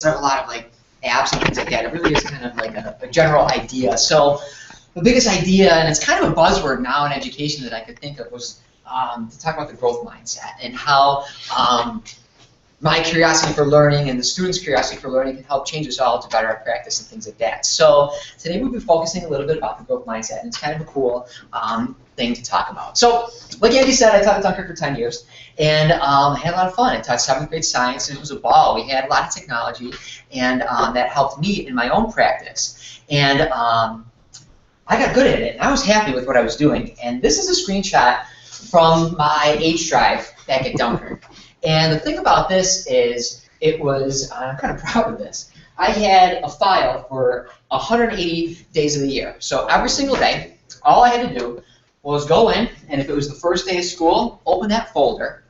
have a lot of like apps and things like that. It really is kind of like a general idea. So the biggest idea, and it's kind of a buzzword now in education that I could think of, was to talk about the growth mindset and how my curiosity for learning and the students' curiosity for learning can help change us all to better our practice and things like that. So today we'll be focusing a little bit about the growth mindset, and it's kind of a cool thing to talk about. So like Andy said, I taught at Dunkirk for 10 years, and I had a lot of fun. I taught 7th grade science, and it was a ball. We had a lot of technology, and that helped me in my own practice. And I got good at it, and I was happy with what I was doing. And this is a screenshot from my H drive back at Dunkirk. And the thing about this is, I'm kind of proud of this. I had a file for 180 days of the year. So every single day, all I had to do was go in, and if it was the first day of school, open that folder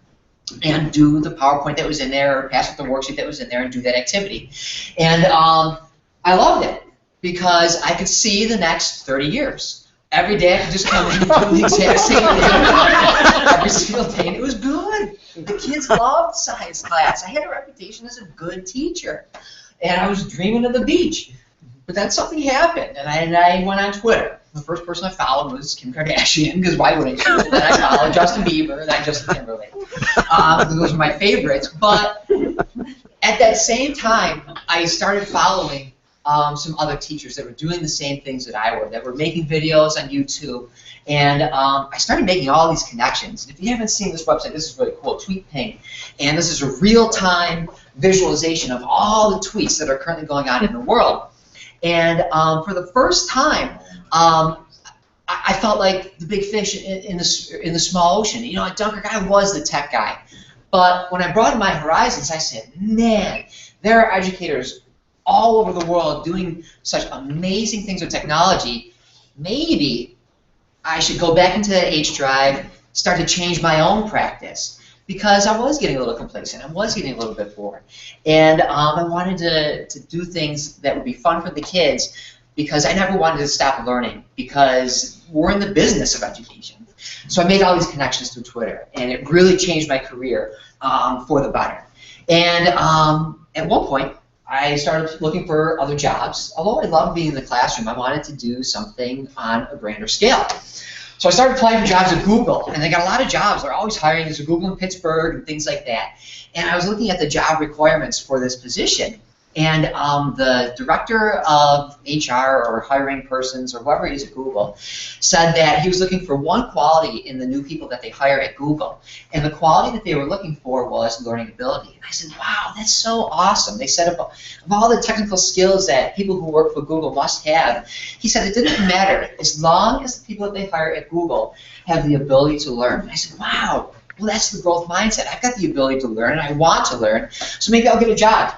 and do the PowerPoint that was in there, or pass up the worksheet that was in there and do that activity. And I loved it because I could see the next 30 years. Every day I could just come in and do the exact same thing every single day, and it was good. The kids loved science class. I had a reputation as a good teacher, and I was dreaming of the beach. But then something happened, and I went on Twitter. The first person I followed was Kim Kardashian, because why wouldn't you? Then I followed Justin Bieber, then Justin Timberlake. Those were my favorites. But at that same time, I started following some other teachers that were doing the same things that I were, that were making videos on YouTube, and I started making all these connections. And if you haven't seen this website, this is really cool, TweetPing, and this is a real-time visualization of all the tweets that are currently going on in the world. And for the first time, I felt like the big fish in the small ocean. You know, at Dunkirk, I was the tech guy, but when I broadened my horizons, I said, man, there are educators all over the world doing such amazing things with technology. Maybe I should go back into the H drive, start to change my own practice, because I was getting a little complacent. I was getting a little bit bored. And I wanted to do things that would be fun for the kids, because I never wanted to stop learning, because we're in the business of education. So I made all these connections through Twitter, and it really changed my career for the better. And at one point, I started looking for other jobs. Although I loved being in the classroom, I wanted to do something on a grander scale. So I started applying for jobs at Google, and they got a lot of jobs. They're always hiring. There's a Google in Pittsburgh and things like that. And I was looking at the job requirements for this position, and the director of HR or hiring persons or whoever it is at Google said that he was looking for one quality in the new people that they hire at Google. And the quality that they were looking for was learning ability. And I said, wow, that's so awesome. They said of all the technical skills that people who work for Google must have, he said it didn't matter as long as the people that they hire at Google have the ability to learn. And I said, wow, well, that's the growth mindset. I've got the ability to learn, and I want to learn, so maybe I'll get a job.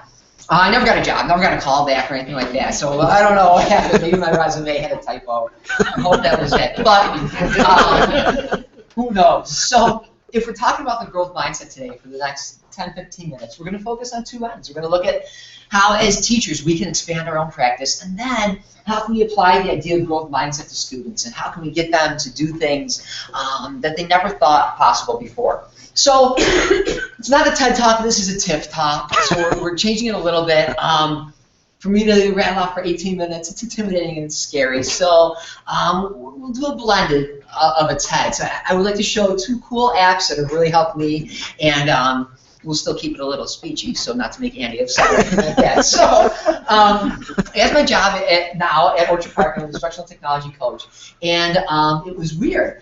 I never got a job, never got a call back or anything like that, so I don't know what happened. Maybe my resume had a typo. I hope that was it, but who knows? So if we're talking about the growth mindset today for the next 10-15 minutes, we're going to focus on two ends. We're going to look at how, as teachers, we can expand our own practice, and then how can we apply the idea of growth mindset to students, and how can we get them to do things that they never thought possible before. So it's not a TED Talk, this is a TIFF Talk, so we're changing it a little bit. For me to rattle off for 18 minutes, it's intimidating and it's scary, so we'll do a blended of a TED. So I would like to show two cool apps that have really helped me, and we'll still keep it a little speechy, so not to make Andy upset or anything like that. So as my job now at Orchard Park, I'm an instructional technology coach, and it was weird.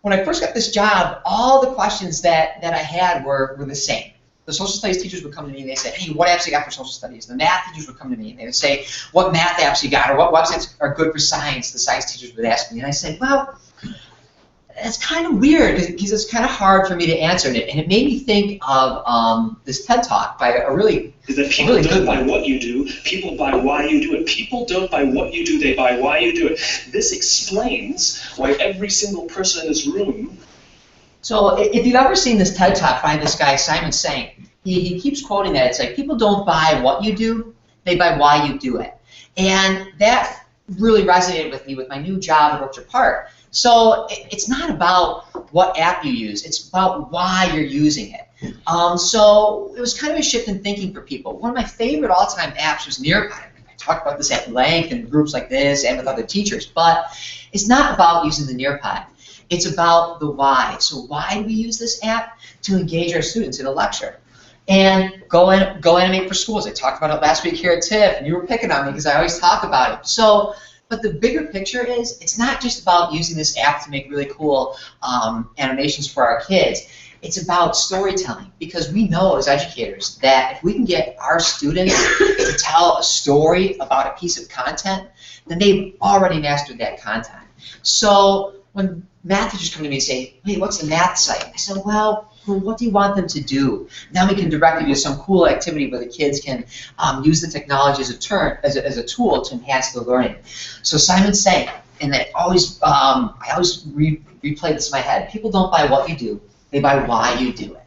When I first got this job, all the questions that I had were the same. The social studies teachers would come to me and they said, hey, what apps you got for social studies? The math teachers would come to me and they would say, what math apps you got, or what websites are good for science? The science teachers would ask me, and I said, well, it's kind of weird because it's kind of hard for me to answer it. And it made me think of this TED Talk by a really is that people really don't buy what you do, people buy why you do it. People don't buy what you do, they buy why you do it. This explains why every single person in this room. So if you've ever seen this TED Talk by this guy, Simon Singh, he keeps quoting that. It's like, people don't buy what you do, they buy why you do it. And that really resonated with me with my new job at Orchard Park, So it's not about what app you use, it's about why you're using it. So it was kind of a shift in thinking for people. One of my favorite all-time apps was Nearby. I talked about this at length in groups like this and with other teachers, but it's not about using the Nearpod. It's about the why. So why do we use this app? To engage our students in a lecture. And Go Animate for Schools. I talked about it last week here at TIFF, and you were picking on me because I always talk about it. So, but the bigger picture is, it's not just about using this app to make really cool animations for our kids. It's about storytelling, because we know as educators that if we can get our students to tell a story about a piece of content, then they've already mastered that content. So when math teachers come to me and say, hey, what's the math site? I said, well, what do you want them to do? Now we can direct you to some cool activity where the kids can use the technology as a tool to enhance their learning. So Simon Saying, and I always replay this in my head, people don't buy what you do, they buy why you do it.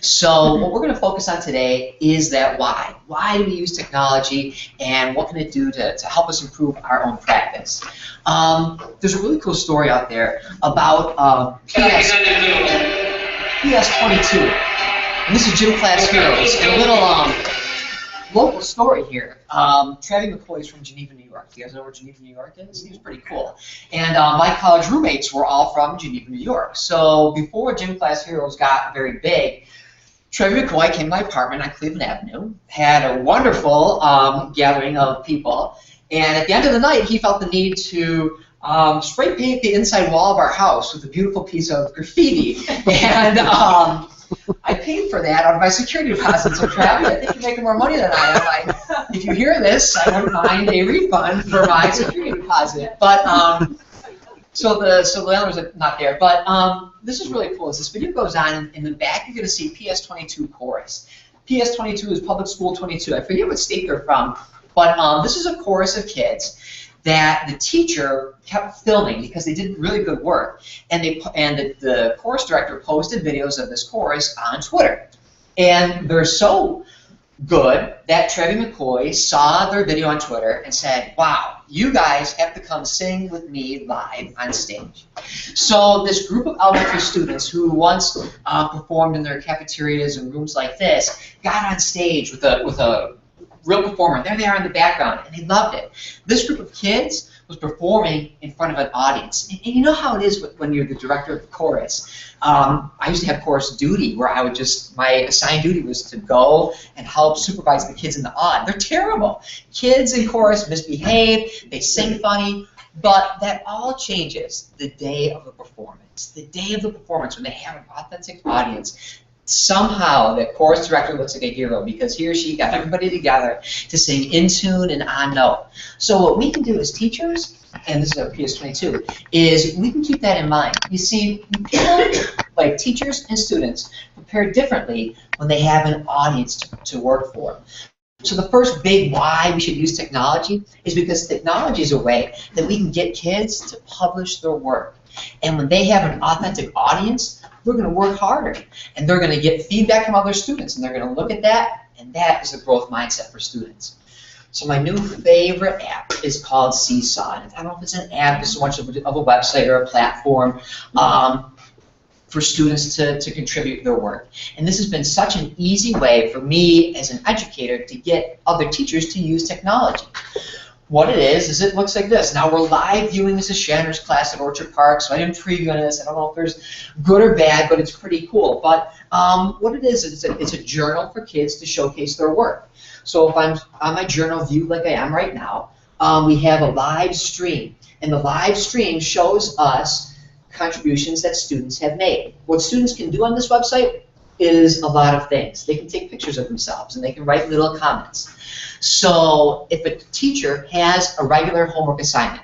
So what we're going to focus on today is that why. Why do we use technology, and what can it do to help us improve our own practice? There's a really cool story out there about PS22. And this is Gym Class Heroes. And a little local story here. Travis McCoy is from Geneva, New York. You guys know where Geneva, New York is? He was pretty cool. And my college roommates were all from Geneva, New York. So before Gym Class Heroes got very big, Travis McCoy came to my apartment on Cleveland Avenue, had a wonderful gathering of people, and at the end of the night, he felt the need to spray paint the inside wall of our house with a beautiful piece of graffiti. And I paid for that out of my security deposit. So Travis, I think you're making more money than I am. If you hear this, I wouldn't mind a refund for my security deposit. But so the landlord's not there. But this is really cool. As this video goes on, and in the back you're going to see PS22 chorus. PS22 is Public School 22. I forget what state they're from, but this is a chorus of kids that the teacher kept filming because they did really good work, and the chorus director posted videos of this chorus on Twitter, and they're so good that Travis McCoy saw their video on Twitter and said, wow, you guys have to come sing with me live on stage. So this group of elementary students who once performed in their cafeterias and rooms like this got on stage with a real performer. There they are in the background, and they loved it. This group of kids was performing in front of an audience. And you know how it is when you're the director of the chorus. I used to have chorus duty where my assigned duty was to go and help supervise the kids in the odd. They're terrible. Kids in chorus misbehave, they sing funny, but that all changes the day of the performance. The day of the performance, when they have an authentic audience, somehow the chorus director looks like a hero because he or she got everybody together to sing in tune and on note. So what we can do as teachers, and this is our PS22, is we can keep that in mind. You see, people, like teachers and students, prepare differently when they have an audience to work for. So the first big why we should use technology is because technology is a way that we can get kids to publish their work. And when they have an authentic audience, they're going to work harder, and they're going to get feedback from other students, and they're going to look at that, and that is a growth mindset for students. So my new favorite app is called Seesaw. And I don't know if it's an app, it's so much of a website or a platform for students to contribute their work. And this has been such an easy way for me as an educator to get other teachers to use technology. What it is it looks like this. Now we're live viewing this as Shanner's class at Orchard Park, so I didn't preview this. I don't know if there's good or bad, but it's pretty cool. But what it is, it's a journal for kids to showcase their work. So if I'm on my journal view like I am right now, we have a live stream. And the live stream shows us contributions that students have made. What students can do on this website is a lot of things. They can take pictures of themselves, and they can write little comments. So if a teacher has a regular homework assignment,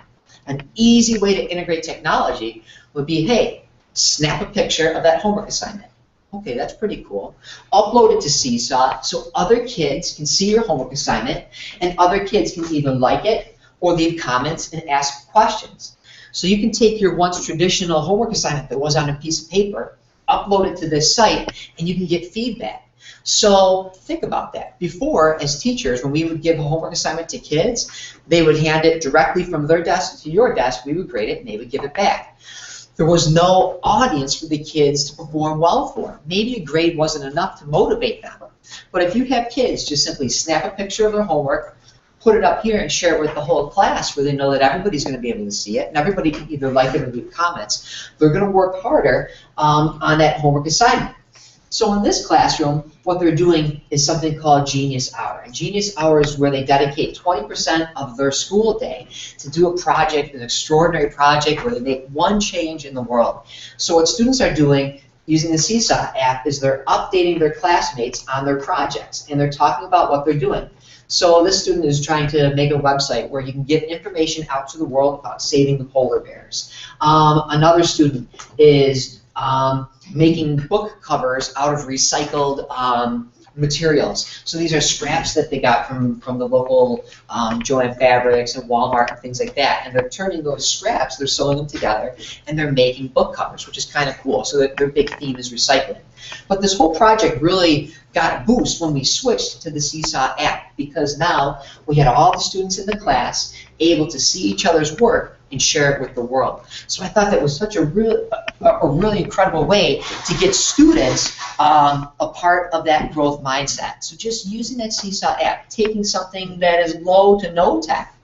an easy way to integrate technology would be, hey, snap a picture of that homework assignment. Okay, that's pretty cool. Upload it to Seesaw so other kids can see your homework assignment, and other kids can either like it or leave comments and ask questions. So you can take your once traditional homework assignment that was on a piece of paper, upload it to this site, and you can get feedback. So think about that. Before, as teachers, when we would give a homework assignment to kids, they would hand it directly from their desk to your desk, we would grade it, and they would give it back. There was no audience for the kids to perform well for. Maybe a grade wasn't enough to motivate them. But if you have kids just simply snap a picture of their homework, put it up here and share it with the whole class where they know that everybody's going to be able to see it and everybody can either like it or leave comments, they're going to work harder on that homework assignment. So in this classroom, what they're doing is something called Genius Hour. And Genius Hour is where they dedicate 20% of their school day to do a project, an extraordinary project where they make one change in the world. So what students are doing using the Seesaw app is they're updating their classmates on their projects, and they're talking about what they're doing. So this student is trying to make a website where you can get information out to the world about saving the polar bears. Another student is making book covers out of recycled materials. So these are scraps that they got from the local Joann Fabrics and Walmart and things like that. And they're turning those scraps, they're sewing them together, and they're making book covers, which is kind of cool. So their big theme is recycling. But this whole project really got a boost when we switched to the Seesaw app, because now we had all the students in the class able to see each other's work and share it with the world. So I thought that was such a really incredible way to get students a part of that growth mindset. So just using that Seesaw app, taking something that is low to no tech,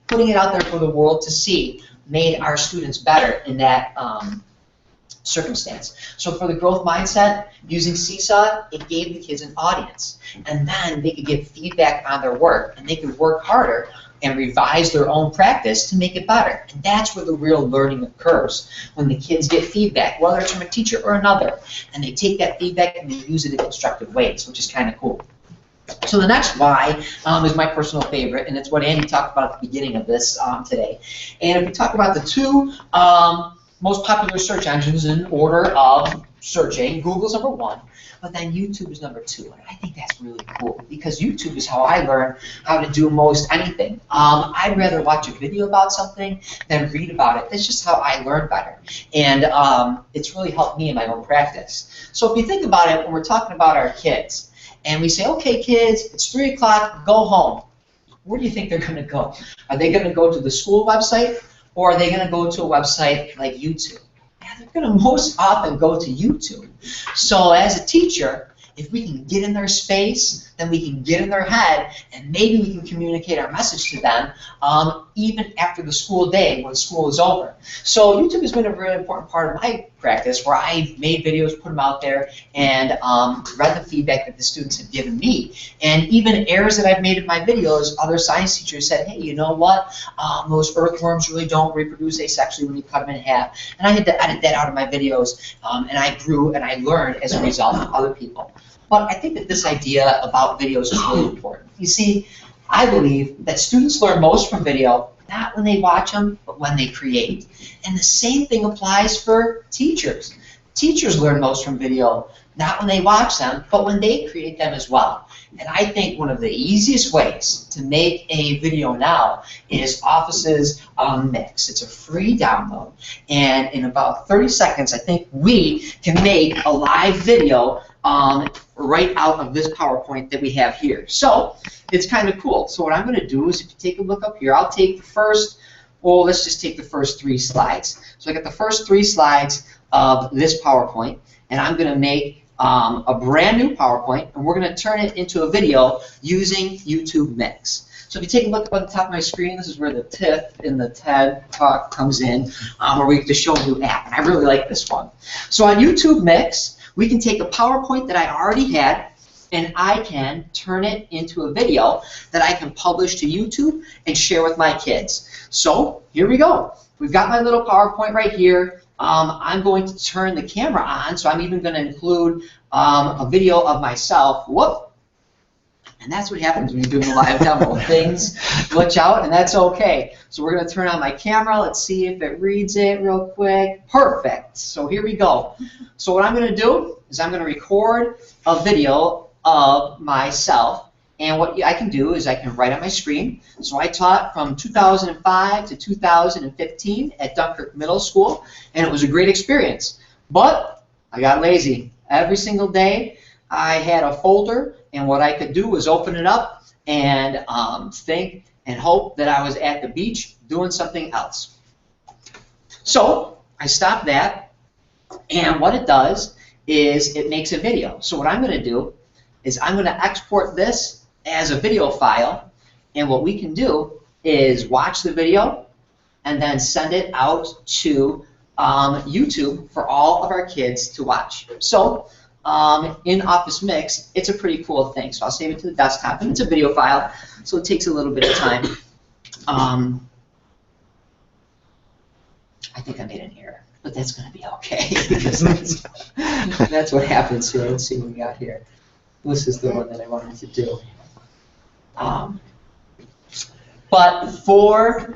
putting it out there for the world to see, made our students better in that circumstance. So for the growth mindset, using Seesaw, it gave the kids an audience. And then they could get feedback on their work, and they could work harder and revise their own practice to make it better. And that's where the real learning occurs, when the kids get feedback, whether it's from a teacher or another, and they take that feedback and they use it in constructive ways, which is kind of cool. So the next why is my personal favorite, and it's what Andy talked about at the beginning of this today. And if we talk about the two most popular search engines in order of searching, Google's #1, but then YouTube is #2. And I think that's really cool, because YouTube is how I learn how to do most anything. I'd rather watch a video about something than read about it. That's just how I learn better. And it's really helped me in my own practice. So if you think about it, when we're talking about our kids, and we say, okay, kids, it's 3 o'clock, go home. Where do you think they're going to go? Are they going to go to the school website, or are they going to go to a website like YouTube? Yeah, they're going to most often go to YouTube. So as a teacher, if we can get in their space, then we can get in their head, and maybe we can communicate our message to them even after the school day when school is over. So YouTube has been a really important part of my practice, where I've made videos, put them out there, and read the feedback that the students have given me. And even errors that I've made in my videos, other science teachers said, hey, you know what? Those earthworms really don't reproduce asexually when you cut them in half. And I had to edit that out of my videos, and I grew and I learned as a result of other people. But I think that this idea about videos is really important. You see, I believe that students learn most from video, not when they watch them, but when they create. And the same thing applies for teachers. Teachers learn most from video, not when they watch them, but when they create them as well. And I think one of the easiest ways to make a video now is Office's Mix. It's a free download. And in about 30 seconds, I think we can make a live video right out of this PowerPoint that we have here. So it's kind of cool. So what I'm going to do is, if you take a look up here, I'll take the first, well, let's just take the first 3 slides. So I got the first 3 slides of this PowerPoint, and I'm going to make a brand new PowerPoint, and we're going to turn it into a video using YouTube Mix. So if you take a look up on the top of my screen, this is where the TIFF in the TED Talk comes in, where we get to show a new app. And I really like this one. So on YouTube Mix, we can take a PowerPoint that I already had, and I can turn it into a video that I can publish to YouTube and share with my kids. So here we go. We've got my little PowerPoint right here. I'm going to turn the camera on, so I'm even going to include a video of myself. Whoop! And that's what happens when you're doing a live demo. Things glitch out, and that's okay. So we're going to turn on my camera. Let's see if it reads it real quick. Perfect. So here we go. So what I'm going to do is I'm going to record a video of myself. And what I can do is I can write on my screen. So I taught from 2005 to 2015 at Dunkirk Middle School, and it was a great experience. But I got lazy. Every single day, I had a folder, and what I could do was open it up and think and hope that I was at the beach doing something else. So I stopped that, and what it does is it makes a video. So what I'm going to do is I'm going to export this as a video file, and what we can do is watch the video and then send it out to YouTube for all of our kids to watch. So in Office Mix, it's a pretty cool thing. So I'll save it to the desktop, and it's a video file, so it takes a little bit of time. I think I made an error, but that's going to be okay, because that's what happens here. Let's see what we got here. This is the one that I wanted to do. But for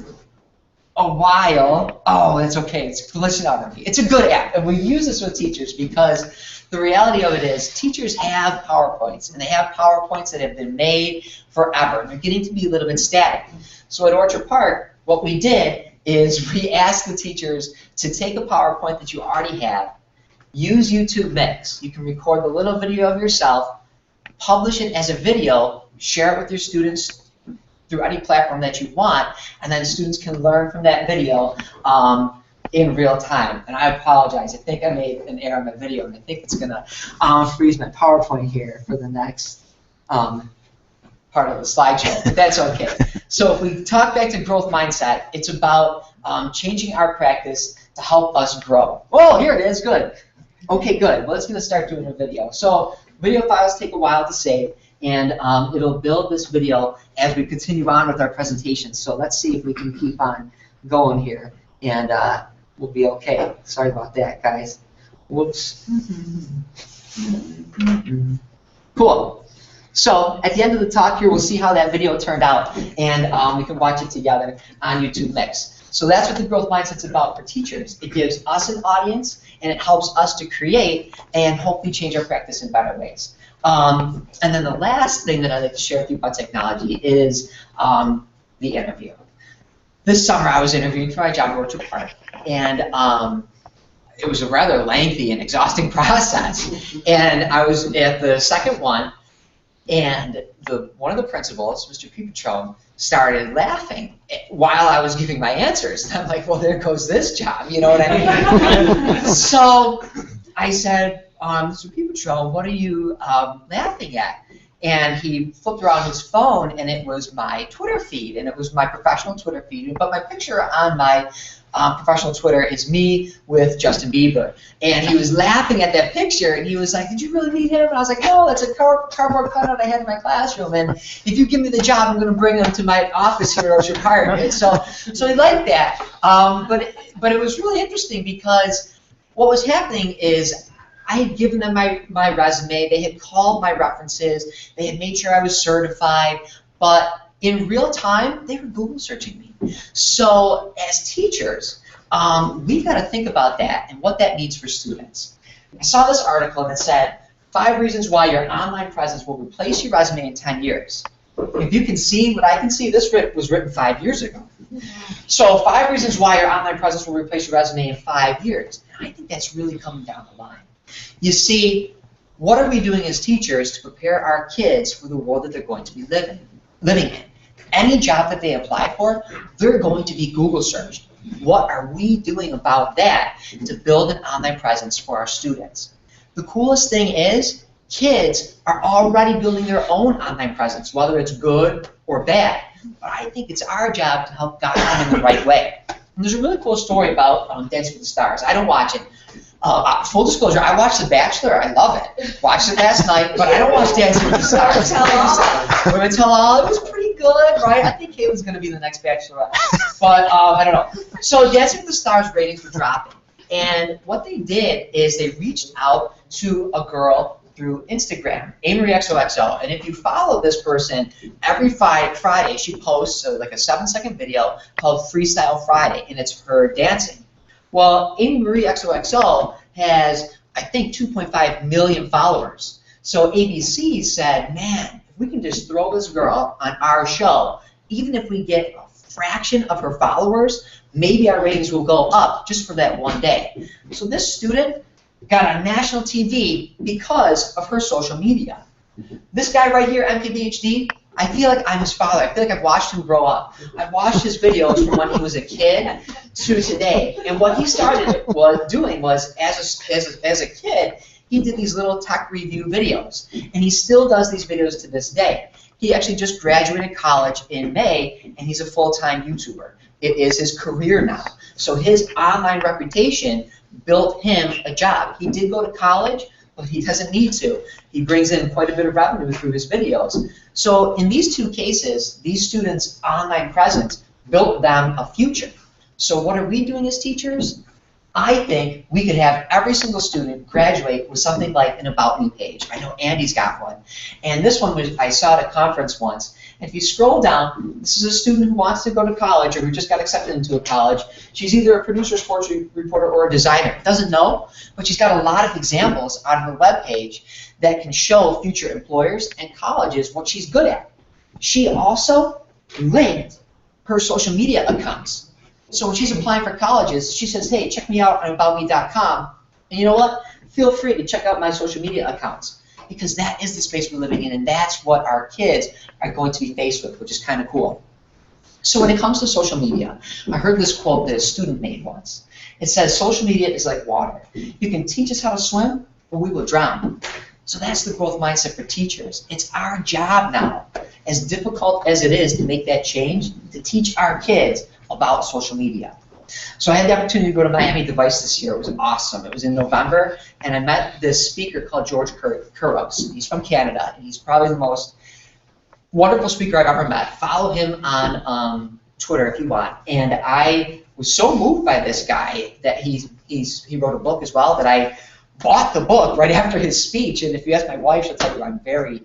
a while, oh, that's okay. It's glitching out on me. It's a good app, and we use this with teachers because the reality of it is teachers have PowerPoints, and they have PowerPoints that have been made forever, and they're getting to be a little bit static. So at Orchard Park, what we did is we asked the teachers to take a PowerPoint that you already have, use YouTube Mix. You can record the little video of yourself, publish it as a video, share it with your students through any platform that you want, and then students can learn from that video in real time. And I apologize. I think I made an error in my video, and I think it's going to freeze my PowerPoint here for the next part of the slideshow, but that's okay. So if we talk back to growth mindset, it's about changing our practice to help us grow. Oh, here it is. Good. Okay, good. Well, it's going to start doing a video. So video files take a while to save, and it'll build this video as we continue on with our presentation. So let's see if we can keep on going here, and we'll be okay. Sorry about that, guys. Whoops. Cool. So at the end of the talk here, we'll see how that video turned out, and we can watch it together on YouTube Mix. So that's what the growth mindset's about for teachers. It gives us an audience, and it helps us to create and hopefully change our practice in better ways. And then the last thing that I'd like to share with you about technology is the interview. This summer I was interviewing for my job at Orchard Park, and it was a rather lengthy and exhausting process. And I was at the second one, and one of the principals, Mr. Pipatron, started laughing while I was giving my answers. And I'm like, well, there goes this job, you know what I mean? So I said, Mr. Pipatron, what are you laughing at? And he flipped around his phone, and it was my Twitter feed, and it was my professional Twitter feed. But my picture on my professional Twitter is me with Justin Bieber. And he was laughing at that picture, and he was like, did you really meet him? And I was like, no, that's a cardboard cutout I had in my classroom, and if you give me the job, I'm going to bring him to my office here at Orchard Park. And so he liked that. But it was really interesting, because what was happening is I had given them my resume, they had called my references, they had made sure I was certified, but in real time, they were Google searching me. So as teachers, we've got to think about that and what that means for students. I saw this article, and it said, 5 reasons why your online presence will replace your resume in 10 years. If you can see what I can see, this was written 5 years ago. So 5 reasons why your online presence will replace your resume in 5 years. And I think that's really coming down the line. You see, what are we doing as teachers to prepare our kids for the world that they're going to be living in? Any job that they apply for, they're going to be Google searched. What are we doing about that to build an online presence for our students? The coolest thing is, kids are already building their own online presence, whether it's good or bad. But I think it's our job to help guide them in the right way. And there's a really cool story about Dancing with the Stars. I don't watch it. Full disclosure, I watched The Bachelor. I love it. Watched it last night, but I don't watch Dancing with the Stars. Women Tell All. It was pretty good, right? I think Caitlin's going to be the next Bachelorette. But I don't know. So Dancing with the Stars ratings were dropping. And what they did is they reached out to a girl through Instagram, AMarieXOXO. And if you follow this person, every Friday she posts like a 7-second video called Freestyle Friday, and it's her dancing. Well, AMarieXOXO has, I think, 2.5 million followers. So ABC said, man, if we can just throw this girl on our show, even if we get a fraction of her followers, maybe our ratings will go up just for that one day. So this student got on national TV because of her social media. This guy right here, MKBHD, I feel like I'm his father. I feel like I've watched him grow up. I've watched his videos from when he was a kid to today. And what he started doing was, as a kid, he did these little tech review videos. And he still does these videos to this day. He actually just graduated college in May, and he's a full-time YouTuber. It is his career now. So his online reputation built him a job. He did go to college, but he doesn't need to. He brings in quite a bit of revenue through his videos. So in these two cases, these students' online presence built them a future. So what are we doing as teachers? I think we could have every single student graduate with something like an About Me page. I know Andy's got one. And this one I saw at a conference once. And if you scroll down, this is a student who wants to go to college or who just got accepted into a college. She's either a producer, sports reporter, or a designer. Doesn't know, but she's got a lot of examples on her webpage that can show future employers and colleges what she's good at. She also linked her social media accounts. So when she's applying for colleges, she says, hey, check me out on aboutme.com. And you know what? Feel free to check out my social media accounts, because that is the space we're living in, and that's what our kids are going to be faced with, which is kind of cool. So when it comes to social media, I heard this quote that a student made once. It says, social media is like water. You can teach us how to swim, or we will drown. So that's the growth mindset for teachers. It's our job now, as difficult as it is to make that change, to teach our kids about social media. So I had the opportunity to go to Miami Device this year. It was awesome. It was in November, and I met this speaker called George Couros. He's from Canada, and he's probably the most wonderful speaker I've ever met. Follow him on Twitter if you want. And I was so moved by this guy that he wrote a book as well, that I bought the book right after his speech. And if you ask my wife, she'll tell you I'm very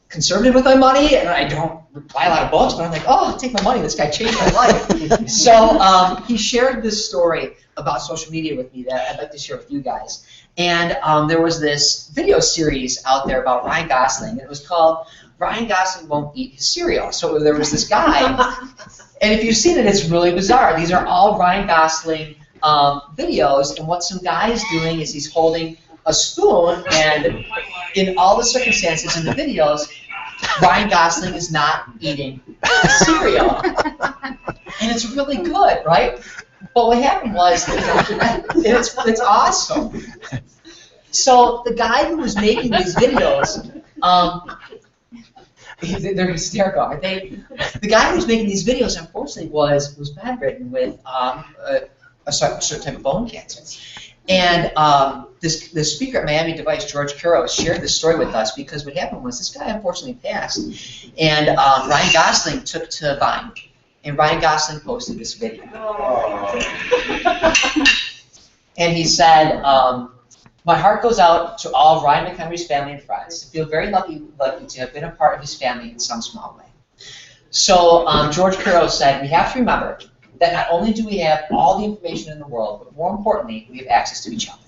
conservative with my money, and I don't buy a lot of books, but I'm like, oh, take my money, this guy changed my life. So he shared this story about social media with me that I'd like to share with you guys. And there was this video series out there about Ryan Gosling, and it was called Ryan Gosling Won't Eat His Cereal. So there was this guy, and if you've seen it, it's really bizarre. These are all Ryan Gosling videos, and what some guy's doing is he's holding a spoon, and in all the circumstances in the videos, Ryan Gosling is not eating cereal. And it's really good, right? But what happened was, it's awesome. So the guy who was making these videos, they're hysterical, aren't they? The guy who was making these videos, unfortunately, was bedridden with a certain type of bone cancer. And the speaker at Miami Device, George Couros, shared this story with us because what happened was this guy unfortunately passed. And Ryan Gosling took to Vine. And Ryan Gosling posted this video. And he said, my heart goes out to all of Ryan Montgomery's family and friends. I feel very lucky to have been a part of his family in some small way. So George Couros said, we have to remember that not only do we have all the information in the world, but more importantly, we have access to each other.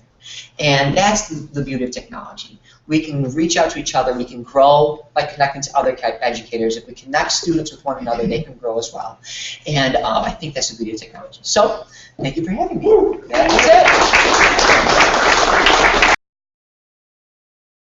And that's the beauty of technology. We can reach out to each other. We can grow by connecting to other educators. If we connect students with one another, they can grow as well. And I think that's the beauty of technology. So, thank you for having me. That's it.